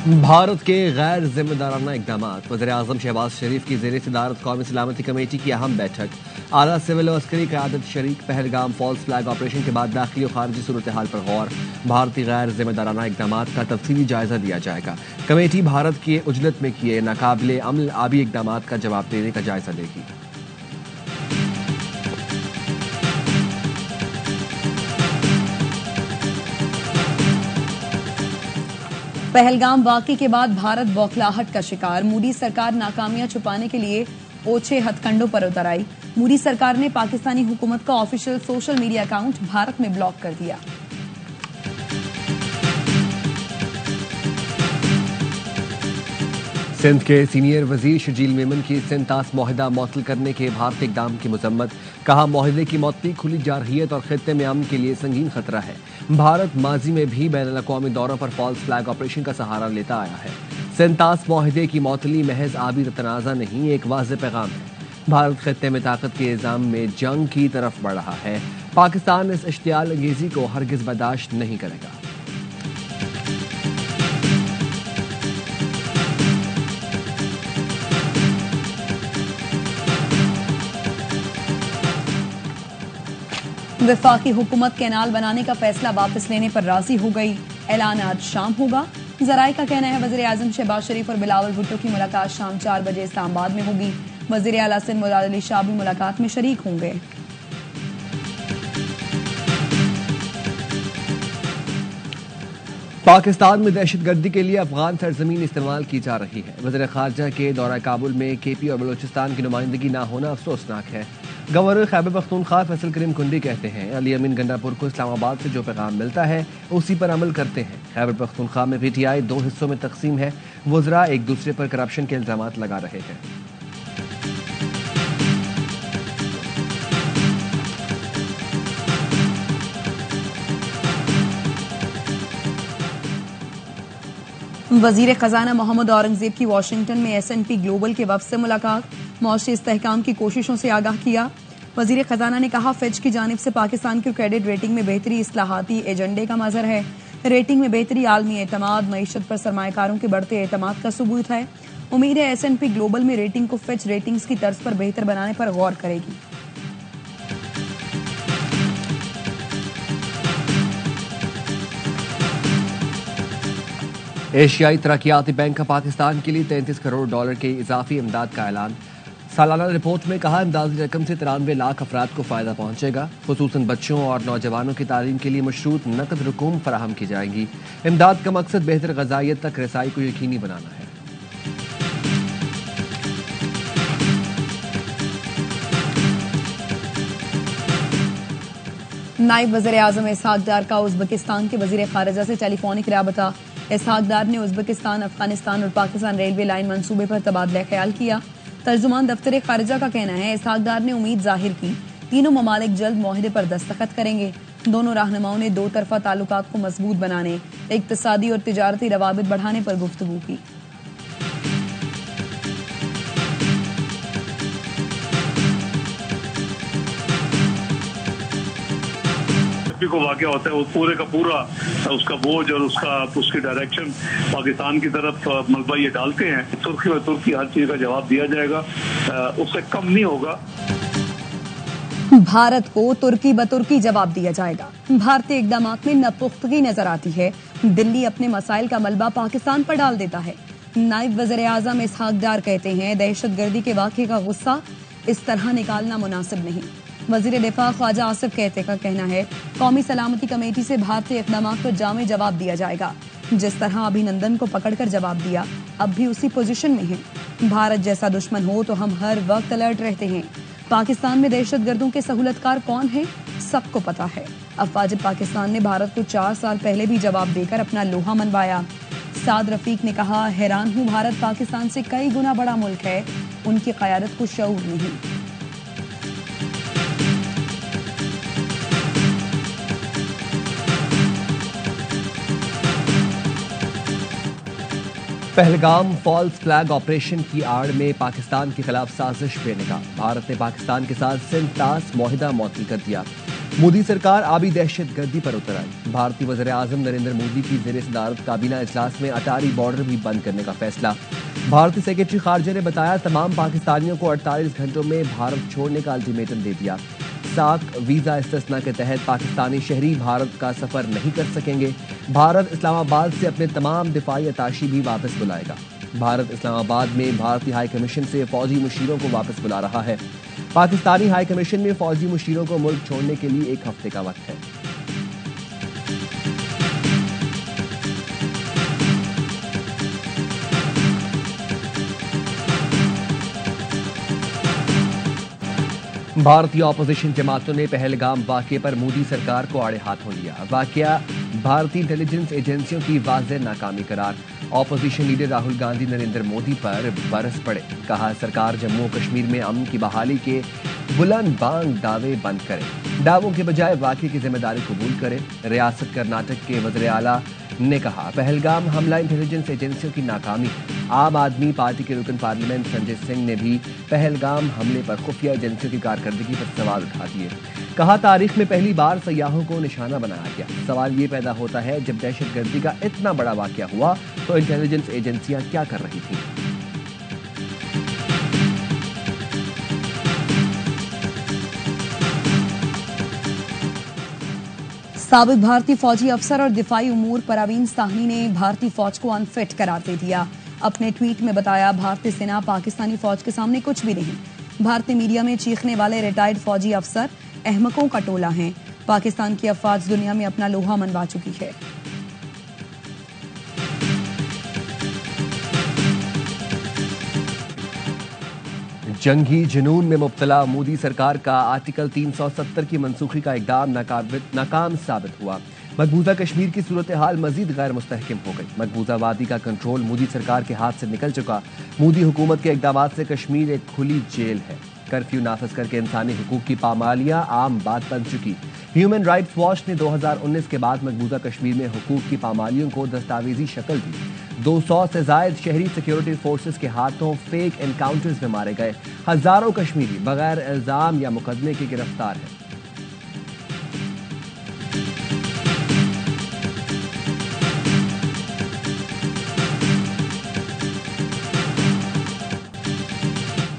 भारत के गैर जिम्मेदाराना इकदाम। वज़ीर-ए-आज़म शहबाज शरीफ की ज़ेर सदारत कौमी सलामती कमेटी की अहम बैठक। आला सिविल और अस्करी क़यादत शरीक। पहलगाम फॉल्स फ्लैग ऑपरेशन के बाद दाखिली और खारजी सूरत हाल पर गौर। भारतीय गैर जिम्मेदाराना इकदाम का तफसीली जायजा लिया जाएगा। कमेटी भारत की उजलत में किए नाकाबिले अमल आबी इकदाम का जवाब देने का जायजा लेगी। पहलगाम वाक़े के बाद भारत बौखलाहट का शिकार। मोदी सरकार नाकामियां छुपाने के लिए ओछे हथकंडों पर उतर आई। मोदी सरकार ने पाकिस्तानी हुकूमत का official social media account Bharat में ब्लॉक कर दिया। सिंध के सीनियर वजीर शजील मेमन की सिंतास माहिदा मुअत्तल करने के भारतीय इक़दाम की मजम्मत। कहा, माहिदे की मुअत्तली खुली जारहियत और खित्ते में अमन के लिए संगीन खतरा है। भारत माजी में भी बैनुल अक़वामी दौरों पर फॉल्स फ्लैग ऑपरेशन का सहारा लेता आया है। सिंतास माहिदे की मुअत्तली महज आबी तनाज़ा नहीं, एक वाज़ेह पैगाम है। भारत खित्ते में ताकत के इल्जाम में जंग की तरफ बढ़ रहा है। पाकिस्तान इस इश्तियाल अंगेजी को हरगिज़ बर्दाश्त नहीं करेगा। वफाकी हुकूमत कैनाल बनाने का फैसला वापस लेने पर राजी हो गई। ऐलान आज शाम होगा। जराये का कहना है वज़ीर-ए-आज़म शहबाज शरीफ और बिलावल भुट्टो की मुलाकात शाम 4 बजे इस्लामाबाद में होगी। वज़ीर आला सिंध मुराद अली शाह भी मुलाकात में शरीक होंगे। पाकिस्तान में दहशतगर्दी के लिए अफगान सरजमीन इस्तेमाल की जा रही है। वज़ीर खारजा के दौरा काबुल में केपी और बलोचिस्तान की नुमाइंदगी न होना अफसोसनाक है। गवर्नर खैबर पख्तूनख्वा फैसल करीम कुंडी कहते हैं, अली अमीन गंडापुर को इस्लामाबाद से जो पैगाम मिलता है उसी पर अमल करते हैं। खैबर पख्तूनख्वा में PTI 2 हिस्सों में तकसीम है। वज़रा एक दूसरे पर करप्शन के इल्जाम लगा रहे हैं। वजीर खजाना मोहम्मद औरंगजेब की वाशिंगटन में S&P ग्लोबल के वफ्द से मुलाकात। मौशी इस्तेहकाम की कोशिशों से आगाह किया। वजीर खजाना ने कहा, फिच की जानिब से पाकिस्तान की क्रेडिट रेटिंग में बेहतरी इस्लाहाती एजेंडे का मजहर है। रेटिंग में बेहतरी आलमी एतमाद, मईशत पर सरमायाकारों के बढ़ते एतमाद का सबूत है। उम्मीद है S&P ग्लोबल में रेटिंग को फिच रेटिंग्स की तर्ज पर बेहतर बनाने पर गौर करेगी। एशियाई तरक्याती बैंक का पाकिस्तान के लिए $33 करोड़ के इजाफी इमदाद का ऐलान। सालाना रिपोर्ट में कहा, इमदादी रकम से 93 लाख अफराद को फायदा पहुंचेगा। खुसूसन बच्चों और नौजवानों की तालीम के लिए मशरूत नकद रकूम फराहम की जाएंगी। इमदाद का मकसद बेहतर ग़ज़ाइयत तक रसाई को यकीनी बनाना है। नायब वज़ीर-ए-आज़म इसहाक डार का उज़्बेकिस्तान के वज़ीर ख़ारिजा से टेलीफोनिक राबता। इसहाक डार ने उज़्बेकिस्तान, अफगानिस्तान और पाकिस्तान रेलवे लाइन मंसूबे पर तबादला ख्याल किया। तर्जुमान दफ्तर खारिजा का कहना है, इसहाक डार ने उम्मीद जाहिर की तीनों ममालिक जल्द मुआहदे पर दस्तखत करेंगे। दोनों रहनुमाओं ने दो तरफा ताल्लुकात को मजबूत बनाने, इक्तिसादी और तिजारती रवाबित बढ़ाने पर गुफ्तगू की। को वाक़या होता है वो पूरे का पूरा उसका बोझ और उसकी डायरेक्शन पाकिस्तान की तरफ मलबा ये डालते हैं। तुर्की हर चीज का जवाब दिया जाएगा, उससे कम नहीं होगा। भारत को तुर्की बतुर्की जवाब दिया जाएगा। भारतीय इक़दाम में नपुख्तगी नजर आती है। दिल्ली अपने मसाइल का मलबा पाकिस्तान पर डाल देता है। नायब वज़ीर-ए-आज़म इसहाक डार कहते हैं, दहशतगर्दी के वाक़े का गुस्सा इस तरह निकालना मुनासिब नहीं। वज़ीर दिफा ख्वाजा आसिफ का कहना है, कौमी सलामती कमेटी से भारतीय इक़दाम पर जामे जवाब दिया जाएगा। जिस तरह अभिनंदन को पकड़कर जवाब दिया, अब भी उसी पोजीशन में है। भारत जैसा दुश्मन हो तो हम हर वक्त अलर्ट रहते हैं। पाकिस्तान में दहशतगर्दों के सहूलतकार कौन है, सबको पता है। अफवाज पाकिस्तान ने भारत को 4 साल पहले भी जवाब देकर अपना लोहा मनवाया। साद रफीक ने कहा, हैरान हूं, भारत पाकिस्तान से कई गुना बड़ा मुल्क है, उनकी क़यादत को शऊर नहीं। पहलगाम फॉल्स फ्लैग ऑपरेशन की आड़ में पाकिस्तान के खिलाफ साजिश बेनकाब। भारत ने पाकिस्तान के साथ सिंतास मुआहिदा मुअत्तल कर दिया। मोदी सरकार आबी दहशतगर्दी पर उतर आई। भारतीय वज़ीर आज़म नरेंद्र मोदी की ज़ेर सदारत काबीना इजलास में अटारी बॉर्डर भी बंद करने का फैसला। भारतीय सेक्रेटरी खारजा ने बताया, तमाम पाकिस्तानियों को 48 घंटों में भारत छोड़ने का अल्टीमेटम दे दिया। साक वीजा इस्तिस्ना के तहत पाकिस्तानी शहरी भारत का सफर नहीं कर सकेंगे। भारत इस्लामाबाद से अपने तमाम दिफाई अताशी भी वापस बुलाएगा। भारत इस्लामाबाद में भारतीय हाई कमीशन से फौजी मुशीरों को वापस बुला रहा है। पाकिस्तानी हाई कमीशन में फौजी मुशीरों को मुल्क छोड़ने के लिए 1 हफ्ते का वक्त है। भारतीय ऑपोजिशन जमातों ने पहलगाम वाकये पर मोदी सरकार को आड़े हाथों लिया। वाकया भारतीय इंटेलिजेंस एजेंसियों की वाज़ेह नाकामी करार। ऑपोजिशन लीडर राहुल गांधी नरेंद्र मोदी पर बरस पड़े। कहा, सरकार जम्मू कश्मीर में अमन की बहाली के बुलंद बांग दावे बंद करे। दावों के बजाय वाकये की जिम्मेदारी कबूल करे। रियासत कर्नाटक के वज़ीर आला ने कहा, पहलगाम हमला इंटेलिजेंस एजेंसियों की नाकामी है। आम आदमी पार्टी के रुकन पार्लियामेंट संजय सिंह ने भी पहलगाम हमले पर खुफिया एजेंसियों की कारकर्दगी पर सवाल उठा दिए। कहा, तारीख में पहली बार सयाहों को निशाना बनाया गया। सवाल ये पैदा होता है, जब दहशतगर्दी का इतना बड़ा वाकया हुआ तो इंटेलिजेंस एजेंसियां क्या कर रही थी। साबिक भारतीय फौजी अफसर और दिफाई उमूर परवीन साहनी ने भारतीय फौज को अनफिट करार दे दिया। अपने ट्वीट में बताया, भारतीय सेना पाकिस्तानी फौज के सामने कुछ भी नहीं। भारतीय मीडिया में चीखने वाले रिटायर्ड फौजी अफसर अहमकों का टोला हैं। पाकिस्तान की अफवाज दुनिया में अपना लोहा मनवा चुकी है। जंगी जुनून में मुब्तला मोदी सरकार का आर्टिकल 370 की मनसूखी का इक़दाम नाकाम साबित हुआ। मकबूजा कश्मीर की सूरत हाल मजीद गैर मुस्तहकम हो गई। मकबूजा वादी का कंट्रोल मोदी सरकार के हाथ से निकल चुका। मोदी हुकूमत के इक़दाम से कश्मीर एक खुली जेल है। कर्फ्यू नाफिज करके इंसानी हुकूक की पामालियां आम बात बन चुकी। ह्यूमन राइट्स वॉच ने 2019 के बाद मकबूजा कश्मीर में हुकूक की पामालियों को दस्तावेजी शक्ल दी। 200 से जायद शहरी सिक्योरिटी फोर्सेस के हाथों फेक एनकाउंटर्स में मारे गए। हजारों कश्मीरी बगैर इल्जाम या मुकदमे के गिरफ्तार हैं।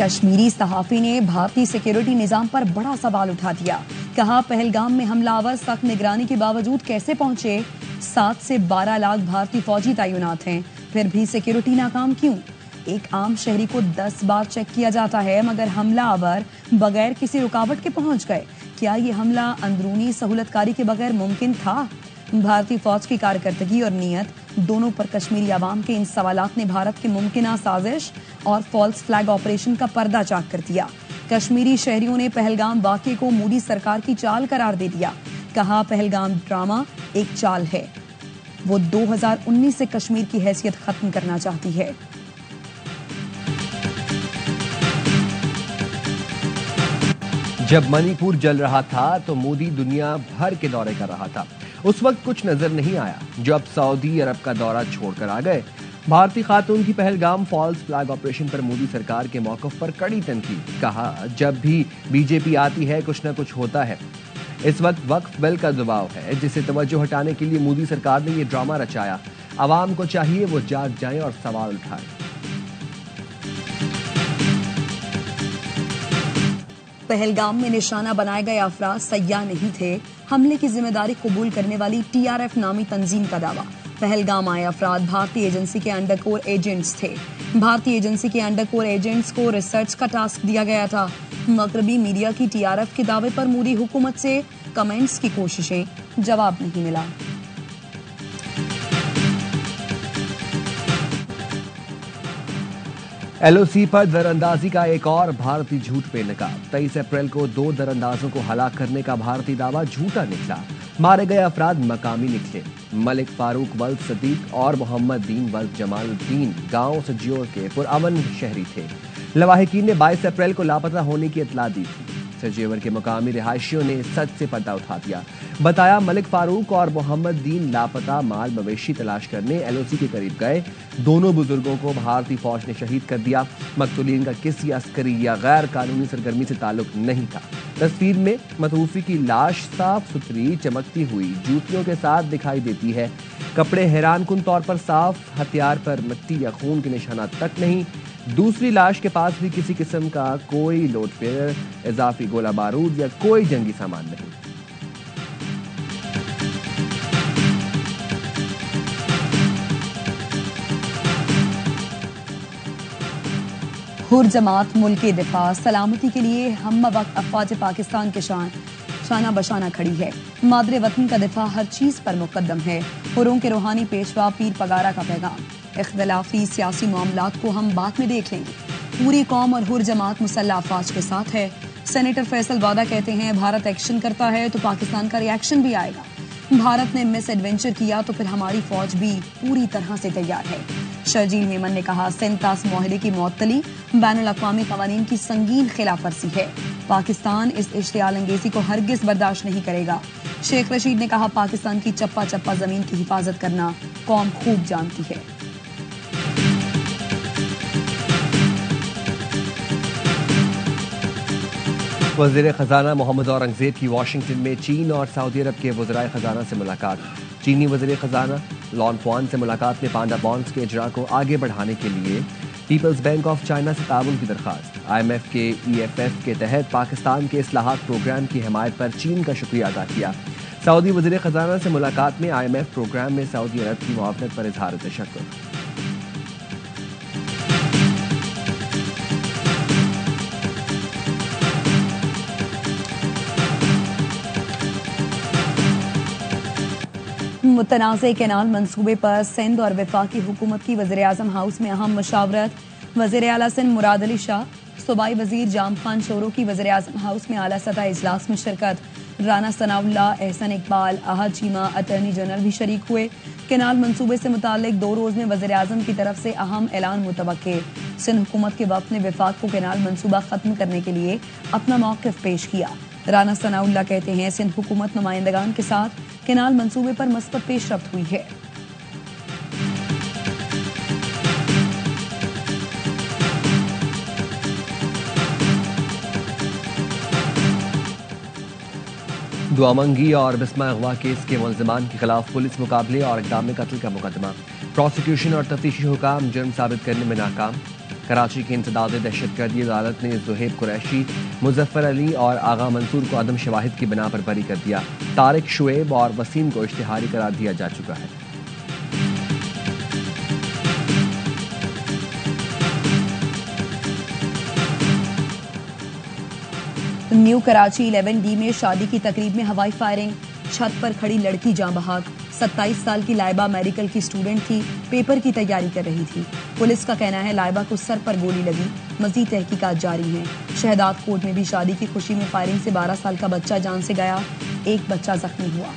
कश्मीरी सहाफी ने भारतीय सिक्योरिटी निजाम पर बड़ा सवाल उठा दिया। कहा, पहलगाम में हमलावर सख्त निगरानी के बावजूद कैसे पहुंचे? 7 से 12 लाख भारतीय फौजी तैनात हैं, फिर भी सिक्योरिटी नाकाम क्यों? एक आम शहरी को 10 बार चेक किया जाता है, मगर हमलावर बगैर किसी रुकावट के पहुंच गए। क्या ये हमला अंदरूनी सहूलतकारी के बगैर मुमकिन था? भारतीय फौज की कारकर्दगी और नीयत दोनों पर कश्मीरी आवाम के इन सवालात ने भारत की मुमकिना साजिश और फॉल्स फ्लैग ऑपरेशन का पर्दा चाक कर दिया। कश्मीरी शहरियों ने पहलगाम वाकये को मोदी सरकार की चाल करार दे दिया। कहा, पहलगाम ड्रामा एक चाल है। वो 2019 से कश्मीर की हैसियत खत्म करना चाहती है। जब मणिपुर जल रहा था तो मोदी दुनिया भर के दौरे कर रहा था। उस वक्त कुछ नजर नहीं आया। जो अब सऊदी अरब का दौरा छोड़कर आ गए। भारतीय खातून की पहलगाम फॉल्स फ्लैग ऑपरेशन पर मोदी सरकार के मौक़िफ़ पर कड़ी तनकीद। कहा, जब भी बीजेपी आती है कुछ न कुछ होता है। इस वक्त वक्फ बिल का दबाव है, जिसे तवज्जो हटाने के लिए मोदी सरकार ने ये ड्रामा रचाया। आवाम को चाहिए वो जाग जाएं और सवाल उठाएं। पहलगाम में निशाना बनाए गए अफराद सयाह नहीं थे। हमले की जिम्मेदारी कबूल करने वाली TRF नामी तंजीम का दावा। पहलगाम आए अफराद भारतीय एजेंसी के अंडरकोर एजेंट्स थे। भारतीय एजेंसी के अंडरकोर एजेंट्स को रिसर्च का टास्क दिया गया था। मगरबी मीडिया की TRF के दावे पर मोदी हुकूमत से कमेंट्स की कोशिशें, जवाब नहीं मिला। LOC पर दरअंदाजी का एक और भारतीय झूठ पे नकाब। 23 अप्रैल को 2 दरअंदाजों को हलाक करने का भारतीय दावा झूठा निकला। मारे गए अफराद मकामी निकले। मलिक फारूक वल्द सदीक और मोहम्मद दीन वल्द जमालुद्दीन गांव सज्योर के पुरअमन शहरी थे। लवाहिकीन ने 22 अप्रैल को लापता होने की इत्तला दी थी। सजेवर के मुकामी रिहायशियों ने सच से पर्दा उठा दिया। बताया मलिक फारूक और मोहम्मद दीन लापता माल मवेशी तलाश करने एलओसी के करीब गए। दोनों बुजुर्गों को भारतीय फौज ने शहीद कर दिया। मकतूलीन का किसी अस्करी या गैर कानूनी सरगर्मी से ताल्लुक नहीं था। तस्वीर में मतूफी की लाश साफ सुथरी चमकती हुई जूतियों के साथ दिखाई देती है। कपड़े हैरानकुन तौर पर साफ, हथियार पर मिट्टी या खून के निशानात तक नहीं। दूसरी लाश के पास भी किसी किस्म का कोई लोडबेयर, इजाफी गोला बारूद या कोई जंगी सामान नहीं। हुर जमात मुल्क के दिफा सलामती के लिए हम वक्त अफवाज पाकिस्तान के शाना बशाना खड़ी है। मादरे वतन का दिफा हर चीज पर मुकद्दम है। हुरों के रूहानी पेशवा पीर पगारा का पैगाम। इख्तलाफी सियासी मामलात को हम बाद में देख लेंगे। पूरी कौम और हुर जमात मुसल्लह अफवाज के साथ है। सेनेटर फैसल वादा कहते हैं भारत एक्शन करता है तो पाकिस्तान का रिएक्शन भी आएगा। भारत ने मिस एडवेंचर किया तो फिर हमारी फौज भी पूरी तरह से तैयार है। शर्जील मेमन ने कहा सेंतास मुआहदे की मुअत्तली बैनुल-अक़वामी क़वानीन की संगीन खिलाफ वर्जी है। पाकिस्तान इस इश्तियाल अंगेजी को हरगिज बर्दाश्त नहीं करेगा। शेख रशीद ने कहा पाकिस्तान की चप्पा चप्पा जमीन की हिफाजत करना कौम खूब जानती है। वज़ीर ख़ज़ाना मोहम्मद औरंगज़ेब की वाशिंगटन में चीन और सऊदी अरब के वज़राए ख़ज़ाना से मुलाकात। चीनी वज़ीर ख़ज़ाना लॉन फ़ुआन से मुलाकात में पांडा बॉन्ड्स के इजरा को आगे बढ़ाने के लिए पीपल्स बैंक ऑफ चाइना से ताउन की दरख्वास्त। IMF के EFF के तहत पाकिस्तान के इस्लाहात प्रोग्राम की हिमायत पर चीन का शुक्रिया अदा किया। सऊदी वज़ीर ख़ज़ाना से मुलाकात में IMF प्रोग्राम में सऊदी अरब की मुआवनत पर इजहार तशक्कुर। मुतनाज़े कैनाल मंसूबे पर सिंध और वफाकी हुकूमत की वज़ीर आज़म हाउस में अहम मशावरत। वज़ीर आला सिंध मुराद अली शाह, सूबाई वज़ीर जाम खान शोरो की वज़ीर आज़म हाउस में आला सतह इजलास में शिरकत। राना सनाउल्लाह, एहसन इकबाल, अहद चीमा, अटर्नी जनरल भी शरीक हुए। कैनाल मंसूबे से मुतालिक 2 रोज में वज़ीर आज़म की तरफ से अहम ऐलान मुतवक्के। सिंध हुकूमत के वफ़द ने वफाक को कैनाल मंसूबा खत्म करने के लिए अपना मौक़िफ़ पेश किया। राना सनाउल्लाह कहते हैं सिंध हुकूमत नुमाइंदगान के साथ कैनाल मंसूबे पर मस्बत पेशरफ्त हुई है। दुआमंगी और बिस्मा अगवा केस के मुल्ज़िमान के खिलाफ पुलिस मुकाबले और इक़दाम कत्ल का मुकदमा। प्रोसिक्यूशन और तफ्तीशी हुकाम जुर्म साबित करने में नाकाम। कराची की इंसदाद दहशतगर्दी अदालत ने ज़ुहैब कुरैशी, मुजफ्फर अली और आगा मंसूर को अदम शवाहिद की बिना पर बरी कर दिया। तारिक, शुएब और वसीम को इश्तिहारी करार दिया जा चुका है। न्यू कराची 11D में शादी की तकरीब में हवाई फायरिंग। छत पर खड़ी लड़की जाँ बहक। 27 साल की लाइबा मेडिकल की स्टूडेंट थी, पेपर की तैयारी कर रही थी। पुलिस का कहना है लाइबा को सर पर गोली लगी। मजीद तहकीकात जारी हैं। शहदाद कोर्ट में भी शादी की खुशी में फायरिंग से 12 साल का बच्चा जान से गया, एक बच्चा जख्मी हुआ।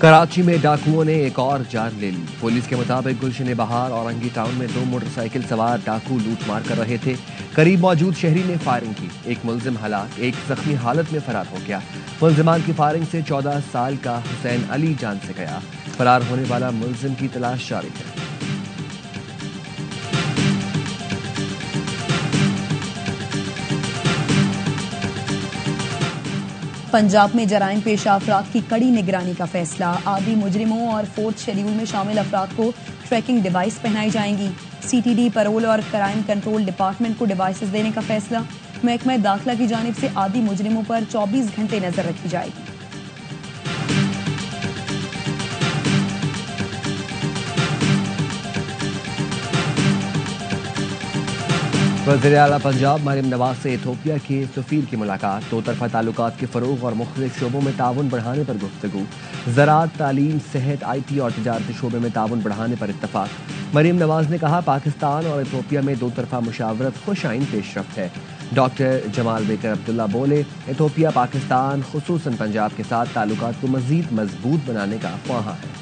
कराची में डाकुओं ने एक और जान ले ली। पुलिस के मुताबिक गुलशन बहार और अंगी टाउन में 2 मोटरसाइकिल सवार डाकू लूट मार कर रहे थे। करीब मौजूद शहरी ने फायरिंग की। एक मुल्जिम हलाक, एक जख्मी हालत में फरार हो गया। मुल्जिमान की फायरिंग से 14 साल का हुसैन अली जान से गया। फरार होने वाला मुल्जिम की तलाश जारी है। पंजाब में जराइम पेशा अफराद की कड़ी निगरानी का फैसला। आदि मुजरिमों और 4th शेड्यूल में शामिल अफराद को ट्रैकिंग डिवाइस पहनाई जाएंगी। CTD, पैरोल और क्राइम कंट्रोल डिपार्टमेंट को डिवाइसेस देने का फैसला। महकमा दाखिला की जानिब से आदि मुजरिमों पर 24 घंटे नजर रखी जाएगी। वज़ीर आला पंजाब मरियम नवाज से इथोपिया के सफीर की मुलाकात। 2 तरफा ताल्लुकात के फ़रोग़ और मुख्तलिफ शोबों में ताउन बढ़ाने पर गुफ्तगू। ज़राअत, तालीम, सेहत, IT और तिजारती शोबे में ताउन बढ़ाने पर इत्तफ़ाक़। मरियम नवाज ने कहा पाकिस्तान और इथोपिया में 2 तरफा मुशावरत खुशाइन पेशरफ्त है। डॉक्टर जमाल बेकर अब्दुल्ला बोले इथोपिया पाकिस्तान खुसूसन पंजाब के साथ ताल्लुकात को मज़ीद मजबूत बनाने का ख्वाहां है।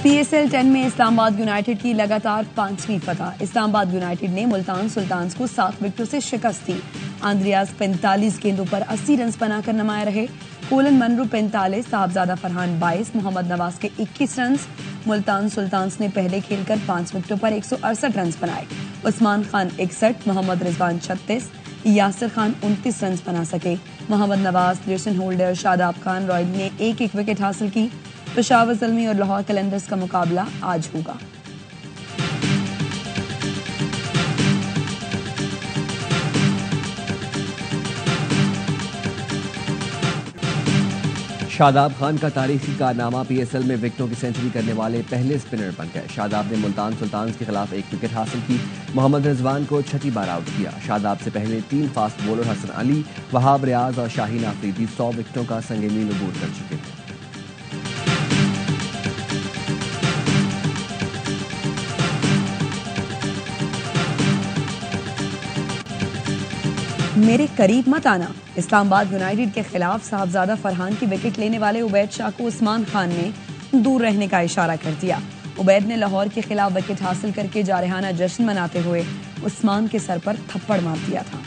PSL 10 में इस्लामाबाद यूनाइटेड की लगातार 5वीं फतह। इस्लामाबाद यूनाइटेड ने मुल्तान सुल्तान्स को 7 विकेटों से शिकस्त दी। आंद्रियास 45 गेंदों पर 80 रन बनाकर नमाया रहे। कोलन मनरू 45, साहबजादा फरहान 22, मोहम्मद नवाज के 21 रन। मुल्तान सुल्तान्स ने पहले खेलकर 5 विकेटों पर 168 रन बनाए। उस्मान खान 61, मोहम्मद रिजवान 36, यासिर खान 29 रन बना सके। मोहम्मद नवाज, जेसन होल्डर, शादाब खान, रॉयल ने एक एक विकेट हासिल की। पेशावर ज़ल्मी और लाहौर कलंदर्स का मुकाबला आज होगा। शादाब खान का तारीखी कारनामा। PSL में विकेटों की सेंचुरी करने वाले पहले स्पिनर बन गए। शादाब ने मुल्तान सुल्तान्स के खिलाफ 1 विकेट हासिल की। मोहम्मद रिजवान को 6ठी बार आउट किया। शादाब से पहले 3 फास्ट बॉलर हसन अली, वहाब रियाज और शाहीन आफरीदी 100 विकेटों का संग मील अबूर कर चुके हैं। मेरे करीब मत आना। इस्लामाबाद यूनाइटेड के खिलाफ साहबजादा फरहान की विकेट लेने वाले उबैद शाह को उस्मान खान ने दूर रहने का इशारा कर दिया। उबैद ने लाहौर के खिलाफ विकेट हासिल करके जारहाना जश्न मनाते हुए उस्मान के सर पर थप्पड़ मार दिया था।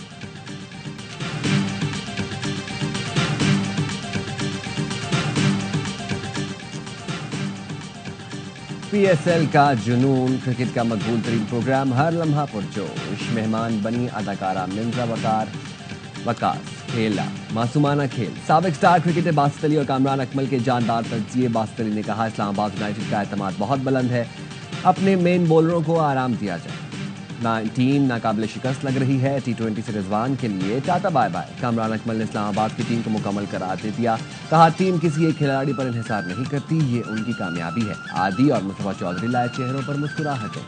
PSL का जुनून, क्रिकेट का मकबूल तरीन प्रोग्राम, हर लम्हा पुरजोश। मेहमान बनी अदाकारा मिर्जा वकास, खेला मासूमाना खेल। साबिक स्टार क्रिकेटर बासित अली और कामरान अकमल के जानदार तजिए। बासित अली ने कहा, इस्लामाबाद यूनाइटेड का एतमाद बहुत बुलंद है, अपने मेन बॉलरों को आराम दिया जाए। टीम नाकाबिल शिकस्त लग रही है। T20 से रिजवान के लिए tata bye bye. Kamran Akmal ने इस्लामाबाद की टीम को मुकम्मल करार दे दिया। कहा, टीम किसी एक खिलाड़ी पर इन्हिसार नहीं करती, ये उनकी कामयाबी है। आदि और मुस्तफा चौधरी लाए चेहरों पर मुस्कुराहटें।